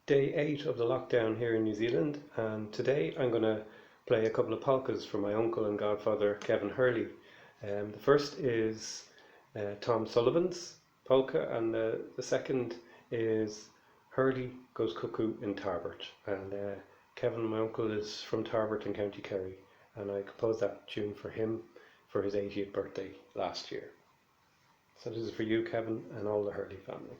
day 8 of the lockdown here in New Zealand, and today I'm going to play a couple of polkas for my uncle and godfather Kevin Hurley. The first is Tom Sullivan's polka, and the second is Hurley Goes Cuckoo in Tarbert. And Kevin, my uncle, is from Tarbert in County Kerry, and I composed that tune for him for his 80th birthday last year. So this is for you, Kevin, and all the Hurley family.